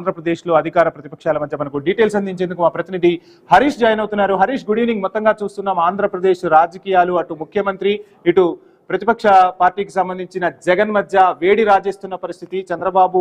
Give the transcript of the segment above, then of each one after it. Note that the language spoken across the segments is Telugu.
ఆంధ్రప్రదేశ్లో అధికార ప్రతిపక్షాల మధ్య మనకు డీటెయిల్స్ అందించేందుకు మా ప్రతినిధి హరీష్ జాయిన్ అవుతున్నారు. Harish, good evening. మొత్తంగా చూస్తున్నాం ఆంధ్రప్రదేశ్ రాజకీయాలు, అటు ముఖ్యమంత్రి ఇటు ప్రతిపక్ష పార్టీకి సంబంధించిన జగన్ మధ్య వేడి రాజేస్తున్న పరిస్థితి. చంద్రబాబు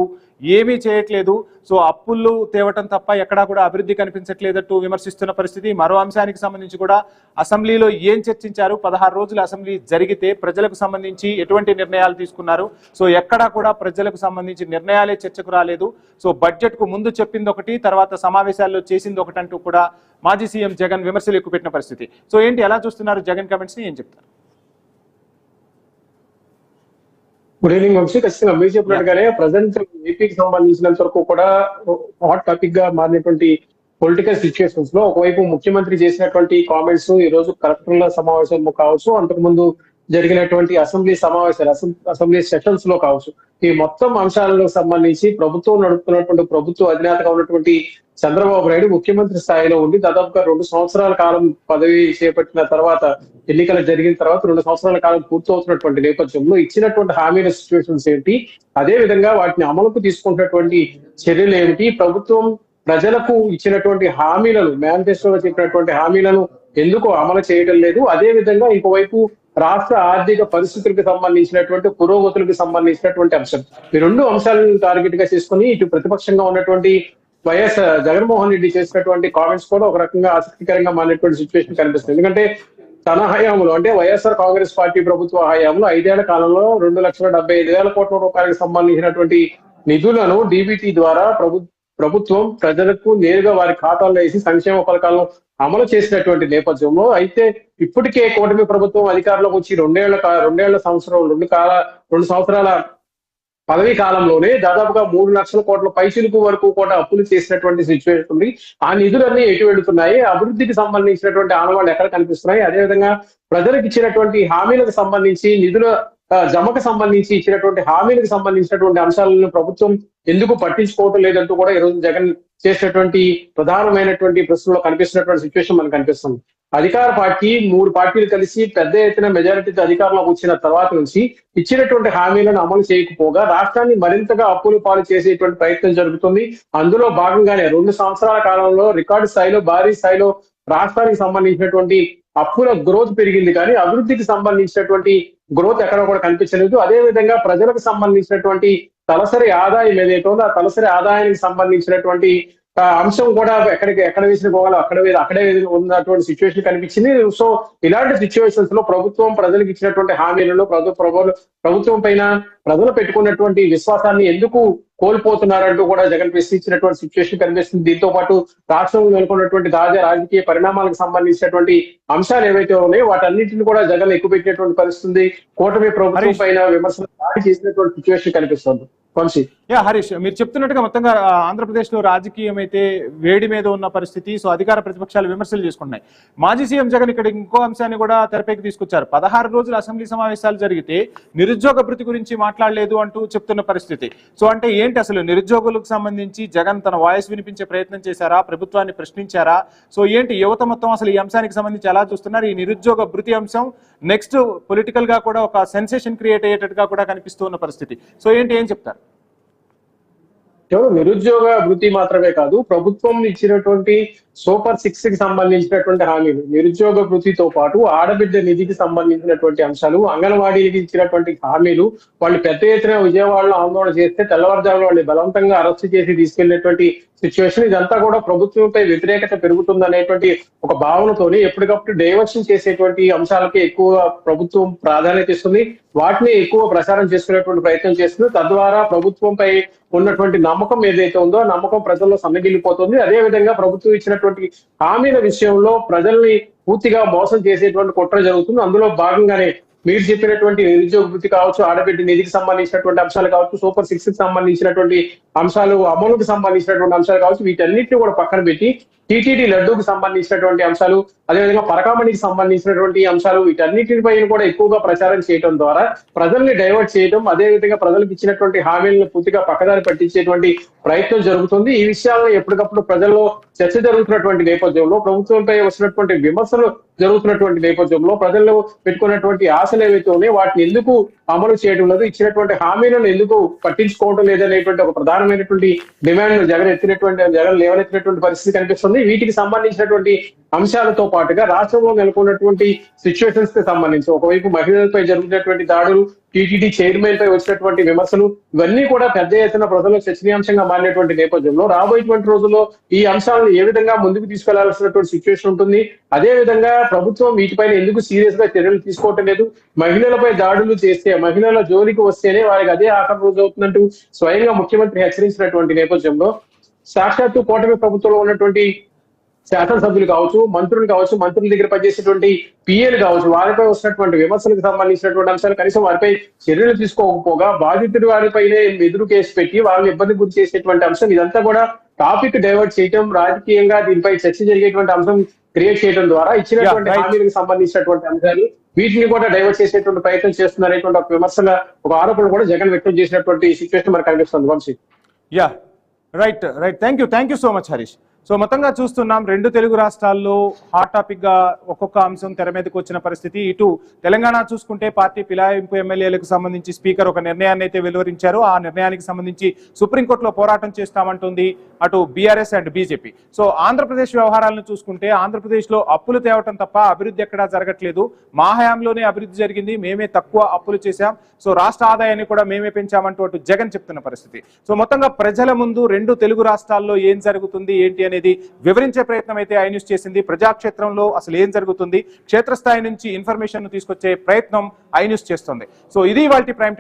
ఏమీ చేయట్లేదు, సో అప్పులు తేవటం తప్ప ఎక్కడా కూడా అభివృద్ధి కనిపించట్లేదట్టు విమర్శిస్తున్న పరిస్థితి. మరో అంశానికి సంబంధించి కూడా అసెంబ్లీలో ఏం చర్చించారు, 16 రోజుల అసెంబ్లీ జరిగితే ప్రజలకు సంబంధించి ఎటువంటి నిర్ణయాలు తీసుకున్నారు, సో ఎక్కడా కూడా ప్రజలకు సంబంధించి నిర్ణయాలే చర్చకు రాలేదు. సో బడ్జెట్ కు ముందు చెప్పింది ఒకటి, తర్వాత సమావేశాల్లో చేసింది ఒకటి అంటూ కూడా మాజీ సీఎం జగన్ విమర్శలు ఎక్కుపెట్టిన పరిస్థితి. సో ఏంటి, ఎలా చూస్తున్నారు జగన్ కమెంట్స్ ని, ఏం చెప్తారు? Good evening Vamsi. ఖచ్చితంగా మీరు చెప్పినట్టుగానే ప్రజెంట్ ఏపీకి సంబంధించినంత వరకు కూడా హాట్ టాపిక్ గా మారినటువంటి పొలిటికల్ సిచ్యువేషన్స్ లో ఒకవైపు ముఖ్యమంత్రి చేసినటువంటి కామెంట్స్, ఈ రోజు కలెక్టర్ల సమావేశం కావచ్చు, అంతకుముందు జరిగినటువంటి అసెంబ్లీ సమావేశాలు, అసెంబ్లీ సెషన్స్ లో కావచ్చు, ఈ మొత్తం అంశాలకు సంబంధించి ప్రభుత్వం నడుపుతున్నటువంటి ప్రభుత్వ అధినేతగా ఉన్నటువంటి చంద్రబాబు నాయుడు ముఖ్యమంత్రి స్థాయిలో ఉండి దాదాపుగా 2 సంవత్సరాల కాలం పదవి చేపట్టిన తర్వాత, ఎన్నికలు జరిగిన తర్వాత 2 సంవత్సరాల కాలం పూర్తవుతున్నటువంటి నేపథ్యంలో ఇచ్చినటువంటి హామీల సిచ్యువేషన్స్ ఏంటి, అదే విధంగా వాటిని అమలుకు తీసుకుంటున్నటువంటి చర్యలు ఏమిటి, ప్రభుత్వం ప్రజలకు ఇచ్చినటువంటి హామీలను, మేనిఫెస్టోలో చెప్పినటువంటి హామీలను ఎందుకు అమలు చేయడం లేదు, అదే విధంగా ఇంకోవైపు రాష్ట్ర ఆర్థిక పరిస్థితులకు సంబంధించినటువంటి పురోగతులకు సంబంధించినటువంటి అంశం, ఈ 2 అంశాలను టార్గెట్ గా చేసుకుని ఇటు ప్రతిపక్షంగా ఉన్నటువంటి వైఎస్ జగన్మోహన్ రెడ్డి చేసినటువంటి కామెంట్స్ కూడా ఒక రకంగా ఆసక్తికరంగా మారినటువంటి సిచ్యువేషన్ కనిపిస్తుంది. ఎందుకంటే తన హయాంలో, అంటే వైఎస్ఆర్ కాంగ్రెస్ పార్టీ ప్రభుత్వ హయాంలో 5 ఏళ్ల కాలంలో 2,75,000 కోట్ల రూపాయలకు సంబంధించినటువంటి నిధులను డీబీటీ ద్వారా ప్రభుత్వం ప్రజలకు నేరుగా వారి ఖాతాల్లో వేసి సంక్షేమ పథకాలను అమలు చేసినటువంటి నేపథ్యంలో, అయితే ఇప్పటికే కూటమి ప్రభుత్వం అధికారంలోకి వచ్చి 2 సంవత్సరాల పదవీ కాలంలోనే దాదాపుగా 3 లక్షల కోట్ల పైచిలుకు వరకు కూడా అప్పులు చేసినటువంటి సిచ్యువేషన్ ఉంది. ఆ నిధులన్నీ ఎటు వెళుతున్నాయి, అభివృద్ధికి సంబంధించినటువంటి ఆనవాళ్ళు ఎక్కడ కనిపిస్తున్నాయి, అదేవిధంగా ప్రజలకు ఇచ్చినటువంటి హామీలకు సంబంధించి, నిధుల జమకు సంబంధించి ఇచ్చినటువంటి హామీలకు సంబంధించినటువంటి అంశాలను ప్రభుత్వం ఎందుకు పట్టించుకోవటం లేదంటూ కూడా ఈ రోజు జగన్ చేసినటువంటి ప్రధానమైనటువంటి ప్రశ్నలో కనిపిస్తున్నటువంటి సిచ్యువేషన్ మనకు కనిపిస్తుంది. అధికార పార్టీ 3 పార్టీలు కలిసి పెద్ద ఎత్తున మెజారిటీతో అధికారంలోకి వచ్చిన తర్వాత నుంచి ఇచ్చినటువంటి హామీలను అమలు చేయకపోగా రాష్ట్రాన్ని మరింతగా అప్పుల పాలు చేసేటువంటి ప్రయత్నం జరుగుతుంది. అందులో భాగంగానే 2 సంవత్సరాల కాలంలో రికార్డు స్థాయిలో, భారీ స్థాయిలో రాష్ట్రానికి సంబంధించినటువంటి అప్పుల గ్రోత్ పెరిగింది, కానీ అభివృద్ధికి సంబంధించినటువంటి గ్రోత్ ఎక్కడ కూడా కనిపించలేదు. అదే విధంగా ప్రజలకు సంబంధించినటువంటి తలసరి ఆదాయం ఏదైతే ఉందో ఆ తలసరి ఆదాయానికి సంబంధించినటువంటి అంశం కూడా ఎక్కడ వేసిన పోవాలో అక్కడే ఉన్నటువంటి సిచ్యువేషన్ కనిపించింది. సో ఇలాంటి సిచ్యువేషన్స్ లో ప్రభుత్వం ప్రజలకు ఇచ్చినటువంటి హామీలలో ప్రభుత్వం పైన ప్రజలు పెట్టుకున్నటువంటి విశ్వాసాన్ని ఎందుకు కోల్పోతున్నారంటూ కూడా జగన్ ప్రశ్నించినటువంటి సిచ్యువేషన్ కనిపిస్తుంది. దీంతో పాటు రాష్ట్రంలో నెలకొన్నటువంటి తాజా రాజకీయ పరిణామాలకు సంబంధించినటువంటి అంశాలు ఏవైతే ఉన్నాయో వాటన్నింటిని కూడా జగన్ ఎక్కుపెట్టినటువంటి పరిస్థితి, కూటమి ప్రభుత్వం పైన విమర్శలు దాడి చేసినటువంటి సిచ్యువేషన్ కనిపిస్తుంది. హరీష్, మీరు చెప్తున్నట్టుగా మొత్తంగా ఆంధ్రప్రదేశ్ లో రాజకీయం అయితే వేడి మీద ఉన్న పరిస్థితి. సో అధికార ప్రతిపక్షాలు విమర్శలు చేసుకుంటున్నాయి. మాజీ సీఎం జగన్ ఇక్కడ ఇంకో అంశాన్ని కూడా తెరపైకి తీసుకొచ్చారు. 16 రోజుల అసెంబ్లీ సమావేశాలు జరిగితే నిరుద్యోగ భృతి గురించి మాట్లాడలేదు అంటూ చెప్తున్న పరిస్థితి. సో అంటే ఏంటి, అసలు నిరుద్యోగులకు సంబంధించి జగన్ తన వాయిస్ వినిపించే ప్రయత్నం చేశారా, ప్రభుత్వాన్ని ప్రశ్నించారా? సో ఏంటి, యువత మొత్తం అసలు ఈ అంశానికి సంబంధించి ఎలా చూస్తున్నారు? ఈ నిరుద్యోగ భృతి అంశం నెక్స్ట్ పొలిటికల్ గా కూడా ఒక సెన్సేషన్ క్రియేట్ అయ్యేటట్టుగా కూడా కనిపిస్తున్న పరిస్థితి. సో ఏంటి, ఏం చెప్తారు? నిరుద్యోగ వృత్తి మాత్రమే కాదు, ప్రభుత్వం ఇచ్చినటువంటి సూపర్ 6 కి సంబంధించినటువంటి హామీలు, నిరుద్యోగ వృత్తితో పాటు ఆడబిడ్డ నిధికి సంబంధించినటువంటి అంశాలు, అంగన్వాడీకి ఇచ్చినటువంటి హామీలు, వాళ్ళు పెద్ద ఎత్తున విజయవాడలో ఆందోళన చేస్తే తెల్లవారుజామున వాళ్ళని బలవంతంగా అరెస్ట్ చేసి తీసుకెళ్లినటువంటి సిచ్యువేషన్, ఇదంతా కూడా ప్రభుత్వంపై వ్యతిరేకత పెరుగుతుందనేటువంటి ఒక భావనతోని ఎప్పటికప్పుడు డైవర్షన్ చేసేటువంటి అంశాలకి ఎక్కువ ప్రభుత్వం ప్రాధాన్యత ఇస్తుంది, వాటిని ఎక్కువ ప్రచారం చేసుకునేటువంటి ప్రయత్నం చేస్తుంది. తద్వారా ప్రభుత్వంపై ఉన్నటువంటి నమ్మకం ఏదైతే ఉందో ఆ నమ్మకం ప్రజల్లో సన్నగిల్లిపోతుంది. అదే విధంగా ప్రభుత్వం ఇచ్చినటువంటి హామీల విషయంలో ప్రజల్ని పూర్తిగా మోసం చేసేటువంటి కుట్ర జరుగుతుంది. అందులో భాగంగానే మీరు చెప్పినటువంటి నిరుద్యోగ వృత్తి కావచ్చు, ఆడబిడ్డ నిధికి సంబంధించినటువంటి అంశాలు కావచ్చు, సూపర్ 6 కి సంబంధించినటువంటి అంశాలు, అమలుకు సంబంధించినటువంటి అంశాలు కావచ్చు, వీటన్నిటిని కూడా పక్కన పెట్టి టీటీడీ లడ్డూకి సంబంధించినటువంటి అంశాలు, అదేవిధంగా పరకామణికి సంబంధించినటువంటి అంశాలు, వీటన్నిటిపై కూడా ఎక్కువగా ప్రచారం చేయడం ద్వారా ప్రజల్ని డైవర్ట్ చేయడం, అదేవిధంగా ప్రజలకు ఇచ్చినటువంటి హామీలను పూర్తిగా పక్కదారి పట్టించేటువంటి ప్రయత్నం జరుగుతుంది. ఈ విషయాలను ఎప్పటికప్పుడు ప్రజల్లో చర్చ జరుగుతున్నటువంటి నేపథ్యంలో, ప్రభుత్వంపై వస్తున్నటువంటి విమర్శలు జరుగుతున్నటువంటి నేపథ్యంలో, ప్రజల్లో పెట్టుకున్నటువంటి ఆశలు ఏవైతే ఉన్నాయో వాటిని ఎందుకు అమలు చేయడం లేదు, ఇచ్చినటువంటి హామీలను ఎందుకు పట్టించుకోవడం లేదనేటువంటి ఒక ప్రధానమైనటువంటి డిమాండ్ జగన్ లేవనెత్తినటువంటి పరిస్థితి కనిపిస్తుంది. వీటికి సంబంధించినటువంటి అంశాలతో పాటుగా రాష్ట్రంలో నెలకొన్నటువంటి సిచ్యువేషన్స్ కి సంబంధించి ఒకవైపు మహిళలపై జరుగుతున్నటువంటి దాడులు, టీటీడీ చైర్మన్ పై వచ్చినటువంటి విమర్శలు, ఇవన్నీ కూడా పెద్ద ఎత్తున ప్రజల్లో చర్చనీయాంశంగా మారినటువంటి నేపథ్యంలో రాబోయేటువంటి రోజుల్లో ఈ అంశాలను ఏ విధంగా ముందుకు తీసుకెళ్లాల్సినటువంటి సిచ్యువేషన్ ఉంటుంది. అదే విధంగా ప్రభుత్వం వీటిపైన ఎందుకు సీరియస్ గా చర్యలు తీసుకోవటం లేదు, మహిళలపై దాడులు చేస్తే, మహిళల జోలికి వస్తేనే వారికి అదే ఆఖరి రోజు అవుతుందంటూ స్వయంగా ముఖ్యమంత్రి హెచ్చరించినటువంటి నేపథ్యంలో సాక్షాత్తు కూటమి ప్రభుత్వంలో ఉన్నటువంటి శాసనసభ్యులు కావచ్చు, మంత్రులు కావచ్చు, మంత్రుల దగ్గర పనిచేసేటువంటి పిఏలు కావచ్చు, వారిపై వస్తున్నటువంటి విమర్శలకు సంబంధించినటువంటి అంశాలు కనీసం వారిపై చర్యలు తీసుకోకపోగా బాధితుడి వారిపైనే ఎదురు కేసు పెట్టి వాళ్ళని ఇబ్బంది గురి చేసేటువంటి అంశం, ఇదంతా కూడా టాపిక్ డైవర్ట్ చేయటం, రాజకీయంగా దీనిపై చర్చ జరిగేటువంటి అంశం క్రియేట్ చేయడం ద్వారా ఇచ్చినటువంటి హామీలకు సంబంధించినటువంటి అంశాలు వీటిని కూడా డైవర్ట్ చేసేటువంటి ప్రయత్నం చేస్తున్నారనేటువంటి ఒక విమర్శన, ఒక ఆరోపణ కూడా జగన్ వ్యక్తం చేసినటువంటి సిచ్యువేషన్ మనకు కనిపిస్తుంది. Vamsi. Yeah right right thank you so much Harish. So మొత్తంగా చూస్తున్నాం, రెండు తెలుగు రాష్ట్రాల్లో హాట్ టాపిక్ గా ఒక్కొక్క అంశం తెర మీదకి వచ్చిన పరిస్థితి. ఇటు తెలంగాణ చూసుకుంటే పార్టీ పిలాయింపు ఎమ్మెల్యేలకు సంబంధించి స్పీకర్ ఒక నిర్ణయాన్ని అయితే వెలువరించారు. ఆ నిర్ణయానికి సంబంధించి సుప్రీంకోర్టులో పోరాటం చేస్తామంటుంది అటు BRS and BJP. So Andhra Pradesh వ్యవహారాలను చూసుకుంటే ఆంధ్రప్రదేశ్ లో అప్పులు తేవటం తప్ప అభివృద్ధి ఎక్కడా జరగట్లేదు. మా హయాంలోనే అభివృద్ధి జరిగింది, మేమే తక్కువ అప్పులు చేశాం, సో రాష్ట్ర ఆదాయాన్ని కూడా మేమే పెంచామంటూ అటు జగన్ చెప్తున్న పరిస్థితి. సో మొత్తంగా ప్రజల ముందు రెండు తెలుగు రాష్ట్రాల్లో ఏం జరుగుతుంది ఏంటి అనేది వివరించే ప్రయత్నం అయితే ఐ న్యూస్ చేసింది. ప్రజాక్షేత్రంలో అసలు ఏం జరుగుతుంది, క్షేత్రస్థాయి నుంచి ఇన్ఫర్మేషన్ తీసుకొచ్చే ప్రయత్నం ఐ న్యూస్ చేస్తుంది. సో ఇది ఇవాల్టి ప్రైమ్